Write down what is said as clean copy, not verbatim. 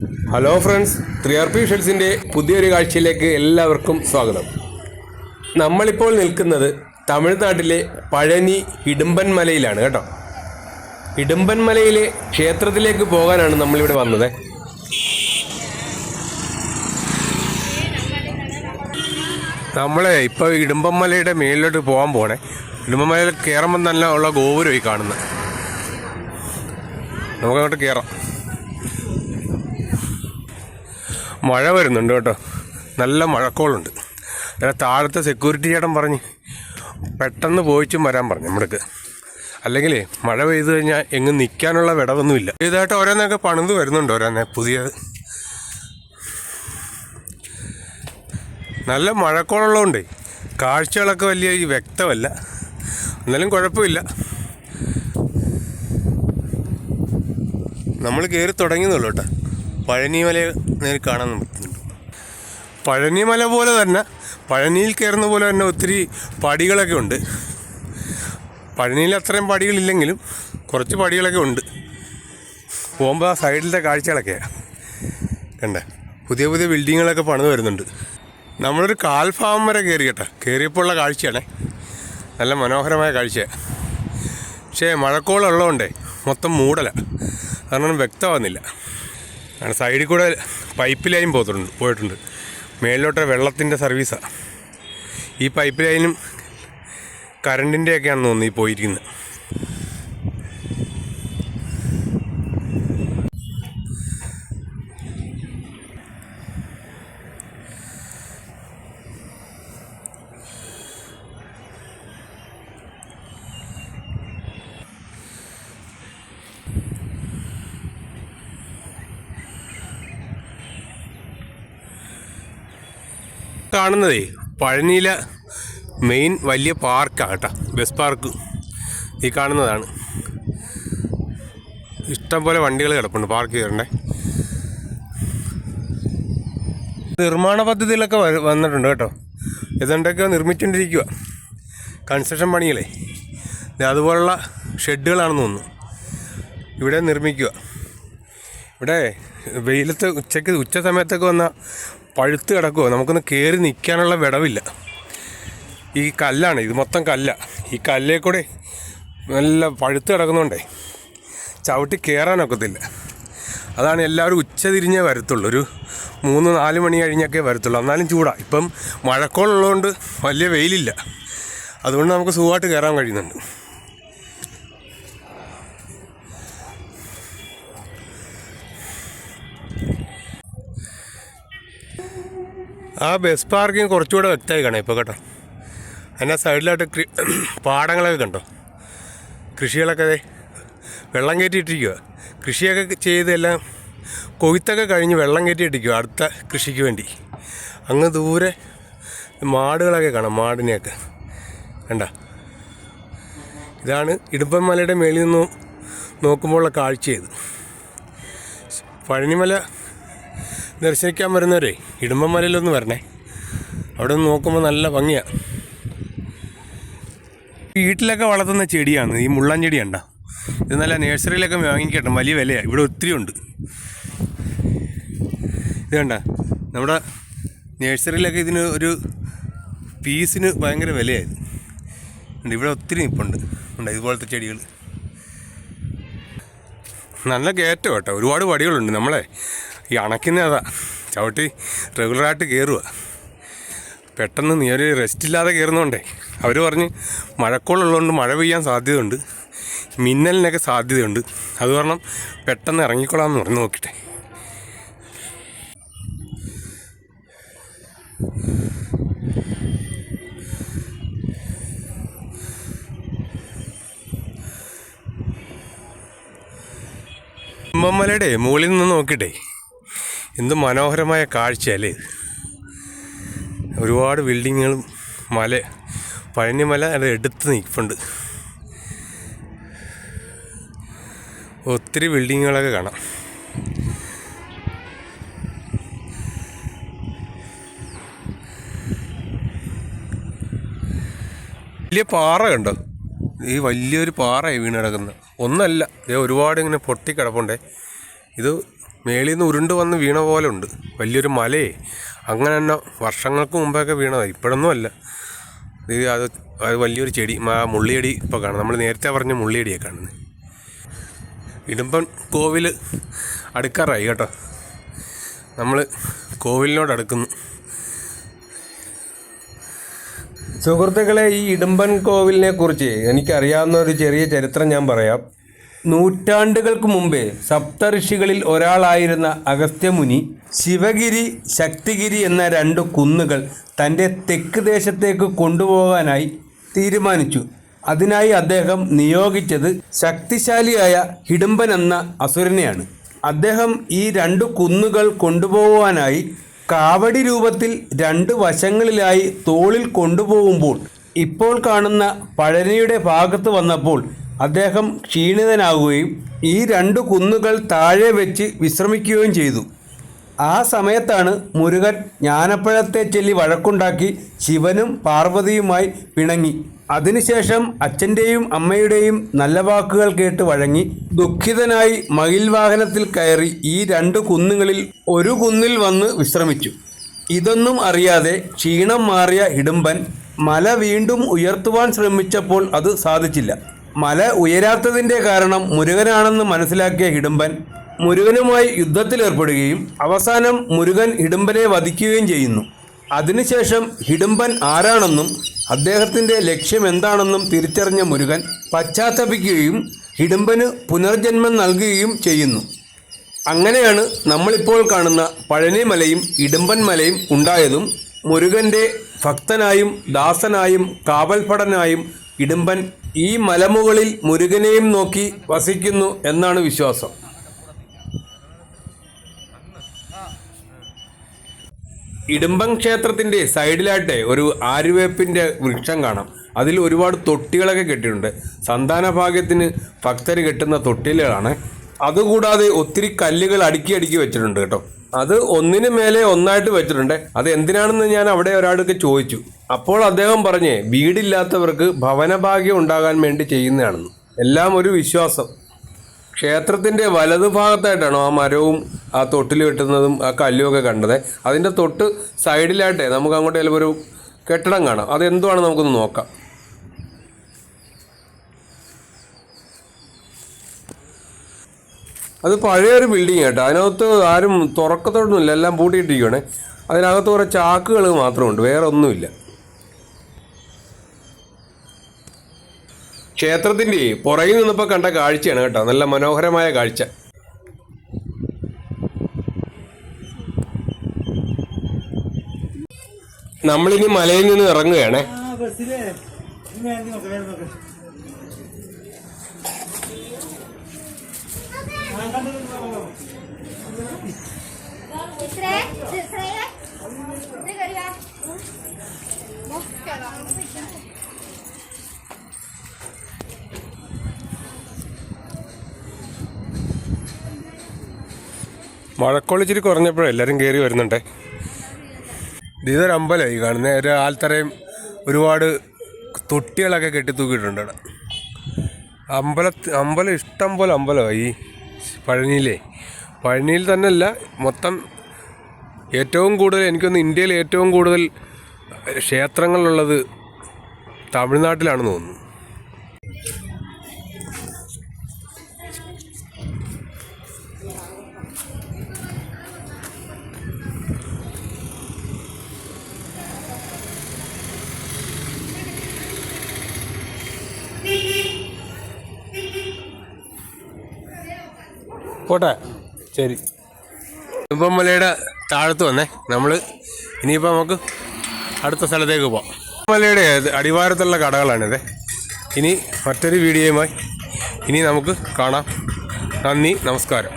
Hello friends, 3RP ഷെൽസിൻ്റെ പുതിയൊരു കാഴ്ചയിലേക്ക് എല്ലാവർക്കും സ്വാഗതം. നമ്മളിപ്പോൾ നിൽക്കുന്നത് തമിഴ്നാട്ടിലെ പഴനി ഇടുമ്പൻ മലയിലാണ് കേട്ടോ. ഇടുമ്പൻ മലയിലെ ക്ഷേത്രത്തിലേക്ക് പോകാനാണ് നമ്മളിവിടെ വന്നത്. നമ്മളെ ഇപ്പോൾ ഇടുമ്പൻ മലയുടെ മേളിലോട്ട് പോകാൻ പോകണേ. ഇടുമ്പൻ മലയിൽ കയറുമ്പം നല്ല ഉള്ള ഗോപുരമായി കാണുന്നത്. നമുക്കങ്ങോട്ട് കയറാം. മഴ വരുന്നുണ്ട് കേട്ടോ, നല്ല മഴക്കോളുണ്ട്. താഴത്തെ സെക്യൂരിറ്റി ചേട്ടൻ പറഞ്ഞ് പെട്ടെന്ന് പോയിച്ചും വരാൻ പറഞ്ഞു നമ്മൾക്ക്. അല്ലെങ്കിൽ മഴ പെയ്തു കഴിഞ്ഞാൽ എങ്ങും നിൽക്കാനുള്ള വിടവൊന്നുമില്ല. ഇതായിട്ട് ഓരോന്നൊക്കെ പണിത് വരുന്നുണ്ട്, ഓരോന്നെ പുതിയത്. നല്ല മഴക്കോളുള്ളതുകൊണ്ട് കാഴ്ചകളൊക്കെ വലിയ വ്യക്തമല്ല, എന്നാലും കുഴപ്പമില്ല. നമ്മൾ കയറി തുടങ്ങിയെന്നുള്ളൂ കേട്ടോ. പഴനിമല നേരിൽ കാണാൻ പറ്റുന്നുണ്ട്. പഴനിമല പോലെ തന്നെ, പഴനിയിൽ കയറുന്ന പോലെ തന്നെ ഒത്തിരി പടികളൊക്കെ ഉണ്ട്. പഴനിയിൽ അത്രയും പടികളില്ലെങ്കിലും കുറച്ച് പടികളൊക്കെ ഉണ്ട്. പോകുമ്പോൾ ആ സൈഡിലത്തെ കാഴ്ചകളൊക്കെയാണ് കണ്ടേ. പുതിയ പുതിയ ബിൽഡിങ്ങുകളൊക്കെ പണിത് വരുന്നുണ്ട്. നമ്മളൊരു കാൽഭാവം വരെ കയറി കേട്ടോ. കയറിയപ്പോൾ ഉള്ള കാഴ്ചയാണേ, നല്ല മനോഹരമായ കാഴ്ചയാണ്. പക്ഷേ മഴക്കോളുള്ളതുകൊണ്ടേ മൊത്തം മൂടലാണ്, കാരണം വ്യക്തമാകുന്നില്ല. സൈഡിൽ കൂടെ പൈപ്പ് ലൈൻ പോയിട്ടുണ്ട്. മേളിലോട്ട് വെള്ളത്തിൻ്റെ സർവീസാണ്. ഈ പൈപ്പ് ലൈനും കറണ്ടിൻ്റെയൊക്കെയാണെന്ന് തോന്നുന്നു ഈ പോയിരിക്കുന്നത്. കാണുന്നതേ പഴനിയിലെ മെയിൻ വലിയ പാർക്കാണ് കേട്ടോ, ബസ് പാർക്ക്. ഈ കാണുന്നതാണ്. ഇഷ്ടംപോലെ വണ്ടികൾ കിടപ്പുണ്ട് പാർക്ക് ചെയ്തിട്ടുണ്ടേ. നിർമ്മാണ പദ്ധതികളൊക്കെ വന്നിട്ടുണ്ട് കേട്ടോ. ഇതുകൊണ്ടൊക്കെ നിർമ്മിച്ചുകൊണ്ടിരിക്കുക, കൺസ്ട്രക്ഷൻ പണികളെ. അതുപോലുള്ള ഷെഡുകളാണെന്ന് തോന്നുന്നു ഇവിടെ നിർമ്മിക്കുക. ഇവിടെ വെയിലത്ത് ഉച്ച സമയത്തൊക്കെ വന്നാൽ പഴുത്ത് കിടക്കുമോ, നമുക്കൊന്ന് കയറി നിൽക്കാനുള്ള വിടവില്ല. ഈ കല്ലാണ്, ഇത് മൊത്തം കല്ലാണ്. ഈ കല്ലേ കൂടെ നല്ല പഴുത്ത് കിടക്കുന്നുണ്ടേ ചവിട്ടി കയറാനൊക്കത്തില്ല. അതാണ് എല്ലാവരും ഉച്ച തിരിഞ്ഞേ വരത്തുള്ളൂ. ഒരു 3-4 മണി കഴിഞ്ഞൊക്കെ വരത്തുള്ളൂ. എന്നാലും ചൂടാണ്. ഇപ്പം മഴക്കോളുള്ളതുകൊണ്ട് വലിയ വെയിലില്ല, അതുകൊണ്ട് നമുക്ക് സുഖമായിട്ട് കയറാൻ കഴിയുന്നുണ്ട്. ആ ബസ് പാർക്കിങ് കുറച്ചുകൂടെ വ്യക്തമായി കാണാം ഇപ്പോൾ കേട്ടോ. അതിൻ്റെ സൈഡിലായിട്ട് പാടങ്ങളൊക്കെ കണ്ടോ. കൃഷികളൊക്കെ വെള്ളം കയറ്റിയിട്ടിരിക്കുക. കൃഷിയൊക്കെ ചെയ്തെല്ലാം കൊയ്ത്തൊക്കെ കഴിഞ്ഞ് വെള്ളം കയറ്റിയിട്ടിരിക്കുക അടുത്ത കൃഷിക്ക് വേണ്ടി. അങ്ങ് ദൂരെ മാടുകളൊക്കെ കാണാം, മാടിനെയൊക്കെ കണ്ട. ഇതാണ് ഇടുമ്പൻ മലയുടെ മേളിൽ നിന്ന് നോക്കുമ്പോഴുള്ള കാഴ്ചയത്. പഴനിമല ദർശിക്കാൻ വരുന്നവരെ ഇടുമ്പൻ മലയിലൊന്ന് വരണേ. അവിടെ നിന്ന് നോക്കുമ്പോൾ നല്ല ഭംഗിയാണ്. വീട്ടിലൊക്കെ വളർത്തുന്ന ചെടിയാണ് ഈ മുള്ളൻ ചെടി. കണ്ട, ഇത് നല്ല നേഴ്സറിയിലൊക്കെ വാങ്ങിക്കട്ടെ, വലിയ വിലയാണ്. ഇവിടെ ഒത്തിരി ഉണ്ട്. ഇത് കണ്ട, നമ്മുടെ നേഴ്സറിയിലൊക്കെ ഇതിന് ഒരു പീസിന് ഭയങ്കര വിലയായത്. ഇവിടെ ഒത്തിരി നിൽപ്പുണ്ട്. ഉണ്ട് ഇതുപോലത്തെ ചെടികൾ. നല്ല കയറ്റം കേട്ടോ, ഒരുപാട് പടികളുണ്ട്. നമ്മളെ ഈ അണയ്ക്കുന്നതാ ചവിട്ടി റെഗുലറായിട്ട് കയറുക. പെട്ടെന്ന് നീ ഒരു റെസ്റ്റ് ഇല്ലാതെ കയറുന്നതുകൊണ്ടേ അവർ പറഞ്ഞ് മഴക്കോളുള്ളതുകൊണ്ട് മഴ പെയ്യാൻ സാധ്യതയുണ്ട്, മിന്നലിനൊക്കെ സാധ്യതയുണ്ട്. അത് കാരണം പെട്ടെന്ന് ഇറങ്ങിക്കൊള്ളാമെന്ന് പറഞ്ഞു. നോക്കിട്ടെ, ഇമ്പമലയുടെ മുകളിൽ നിന്ന് നോക്കിയിട്ടേ എന്ത് മനോഹരമായ കാഴ്ചയല്ലേ. ഒരുപാട് ബിൽഡിങ്ങുകളും പഴനിമല അത് എടുത്ത് നിൽപ്പുണ്ട്. ഒത്തിരി ബിൽഡിങ്ങുകളൊക്കെ കാണാം. വലിയ പാറ കണ്ടോ, ഈ വലിയൊരു പാറയായി വീണ് കിടക്കുന്നത്. ഒന്നല്ല, ഇത് ഒരുപാട് ഇങ്ങനെ പൊട്ടിക്കിടപ്പുണ്ടേ. ഇത് മേളിൽ നിന്ന് ഉരുണ്ട് വന്ന് വീണ പോലെ ഉണ്ട്. വലിയൊരു മലയെ അങ്ങനെ തന്നെ വർഷങ്ങൾക്ക് മുമ്പൊക്കെ വീണതാണ്, ഇപ്പോഴൊന്നും അല്ല. അത് വലിയൊരു ചെടി, മുള്ളിയടി ഇപ്പോൾ കാണും. നമ്മൾ നേരത്തെ പറഞ്ഞ മുള്ളിയടിയാണ് കാണുന്നത്. ഇടുമ്പൻ കോവിൽ അടുക്കാറായി കേട്ടോ. നമ്മൾ കോവിലിനോട് അടുക്കുന്നു. സുഹൃത്തുക്കളെ, ഈ ഇടുമ്പൻ കോവിലിനെ കുറിച്ച് എനിക്കറിയാവുന്ന ഒരു ചെറിയ ചരിത്രം ഞാൻ പറയാം. നൂറ്റാണ്ടുകൾക്ക് മുമ്പേ സപ്തഋഷികളിൽ ഒരാളായിരുന്ന അഗസ്ത്യമുനി ശിവഗിരി, ശക്തിഗിരി എന്ന 2 കുന്നുകൾ തൻ്റെ തെക്ക് ദേശത്തേക്ക് കൊണ്ടുപോകാനായി തീരുമാനിച്ചു. അതിനായി അദ്ദേഹം നിയോഗിച്ചത് ശക്തിശാലിയായ ഹിഡംബൻ എന്ന അസുരനെയാണ്. അദ്ദേഹം ഈ 2 കുന്നുകൾ കൊണ്ടുപോകാനായി കാവടി രൂപത്തിൽ 2 വശങ്ങളിലായി തോളിൽ കൊണ്ടുപോകുമ്പോൾ ഇപ്പോൾ കാണുന്ന പഴനിയുടെ ഭാഗത്ത് വന്നപ്പോൾ അദ്ദേഹം ക്ഷീണിതനാവുകയും ഈ 2 കുന്നുകൾ താഴെ വെച്ച് വിശ്രമിക്കുകയും ചെയ്തു. ആ സമയത്താണ് മുരുകൻ ജ്ഞാനപ്പഴത്തെ ചൊല്ലി വഴക്കുണ്ടാക്കി ശിവനും പാർവതിയുമായി പിണങ്ങി. അതിനുശേഷം അച്ഛൻ്റെയും അമ്മയുടെയും നല്ല വാക്കുകൾ കേട്ട് വഴങ്ങി ദുഃഖിതനായി മയിൽ വാഹനത്തിൽ കയറി ഈ 2 കുന്നുകളിൽ ഒരു കുന്നിൽ വന്ന് വിശ്രമിച്ചു. ഇതൊന്നും അറിയാതെ ക്ഷീണം മാറിയ ഹിഡംബൻ മല വീണ്ടും ഉയർത്തുവാൻ ശ്രമിച്ചപ്പോൾ അത് സാധിച്ചില്ല. മല ഉയരാത്തതിൻ്റെ കാരണം മുരുകനാണെന്ന് മനസ്സിലാക്കിയ ഹിഡംബൻ മുരുകനുമായി യുദ്ധത്തിലേർപ്പെടുകയും അവസാനം മുരുകൻ ഹിഡംബനെ വധിക്കുകയും ചെയ്യുന്നു. അതിനുശേഷം ഹിഡംബൻ ആരാണെന്നും അദ്ദേഹത്തിൻ്റെ ലക്ഷ്യം എന്താണെന്നും തിരിച്ചറിഞ്ഞ മുരുകൻ പശ്ചാത്തപിക്കുകയും ഹിഡംബന് പുനർജന്മം നൽകുകയും ചെയ്യുന്നു. അങ്ങനെയാണ് നമ്മളിപ്പോൾ കാണുന്ന പഴനിമലയും ഇടുമ്പൻ മലയും ഉണ്ടായതും. മുരുകൻ്റെ ഭക്തനായും ദാസനായും കാവൽപ്പടനായും ഇടുമ്പൻ ഈ മലമുകളിൽ മുരുകനെയും നോക്കി വസിക്കുന്നു എന്നാണ് വിശ്വാസം. ഇടുമ്പൻ ക്ഷേത്രത്തിൻ്റെ സൈഡിലായിട്ട് ഒരു ആര്യവേപ്പിൻ്റെ വൃക്ഷം കാണാം. അതിൽ ഒരുപാട് തൊട്ടികളൊക്കെ കെട്ടിയിട്ടുണ്ട്. സന്താന ഭാഗ്യത്തിന് ഭക്തർ കെട്ടുന്ന തൊട്ടിലുകളാണ്. അതുകൂടാതെ ഒത്തിരി കല്ലുകൾ അടുക്കി വെച്ചിട്ടുണ്ട് കേട്ടോ. അത് ഒന്നിനു മേലെ ഒന്നായിട്ട് വെച്ചിട്ടുണ്ട്. അത് എന്തിനാണെന്ന് ഞാൻ അവിടെ ഒരാൾക്ക് ചോദിച്ചു. അപ്പോൾ അദ്ദേഹം പറഞ്ഞേ, വീടില്ലാത്തവർക്ക് ഭവനഭാഗ്യം ഉണ്ടാകാൻ വേണ്ടി ചെയ്യുന്നതാണെന്ന്. എല്ലാം ഒരു വിശ്വാസം. ക്ഷേത്രത്തിൻ്റെ വലതുഭാഗത്തായിട്ടാണോ ആ മരവും ആ തൊട്ടിൽ കെട്ടുന്നതും ആ കല്ലുമൊക്കെ കണ്ടത്. അതിൻ്റെ തൊട്ട് സൈഡിലായിട്ടേ നമുക്ക് അങ്ങോട്ട് ചിലപ്പോൾ ഒരു കെട്ടിടം കാണാം. അതെന്തുവാണ് നമുക്കൊന്ന് നോക്കാം. അത് പഴയൊരു ബിൽഡിങ് കേട്ടോ. അതിനകത്ത് ആരും തുറക്കത്തോടൊന്നുമില്ല, എല്ലാം പൂട്ടിയിട്ടിരിക്കുകയാണ്. അതിനകത്ത് കുറേ ചാക്കുകൾ മാത്രമുണ്ട്, വേറെ ഒന്നുമില്ല. ക്ഷേത്രത്തിൻ്റെ പുറകിൽ നിന്നപ്പോൾ കണ്ട കാഴ്ചയാണ് കേട്ടോ, നല്ല മനോഹരമായ കാഴ്ച. നമ്മളിനി മലയിൽ നിന്ന് ഇറങ്ങുകയാണേ. മഴക്കൊള്ളിച്ചിരി കുറഞ്ഞപ്പോഴേ എല്ലാവരും കയറി വരുന്നുണ്ടേ. ഇതൊരു അമ്പലമായി കാണുന്നത്. ഒരു ആൽത്തറയും ഒരുപാട് തൊട്ടികളൊക്കെ കെട്ടി തൂക്കിയിട്ടുണ്ട് അവിടെ. അമ്പലം ഇഷ്ടം പോലെ അമ്പലമായി ഈ പഴനിയിൽ തന്നെയല്ല, മൊത്തം ഏറ്റവും കൂടുതൽ, എനിക്കൊന്ന് ഇന്ത്യയിൽ ഏറ്റവും കൂടുതൽ ക്ഷേത്രങ്ങളുള്ളത് തമിഴ്നാട്ടിലാണെന്ന് തോന്നുന്നു. പോട്ടെ, ശരി. ഇപ്പം മലയുടെ താഴത്ത് വന്നേ നമ്മൾ. ഇനിയിപ്പോൾ നമുക്ക് അടുത്ത സ്ഥലത്തേക്ക് പോവാം. മലയുടെ അടിവാരത്തുള്ള കടകളാണിത്. ഇനി മറ്റൊരു വീഡിയോയുമായി ഇനി നമുക്ക് കാണാം. നന്ദി, നമസ്കാരം.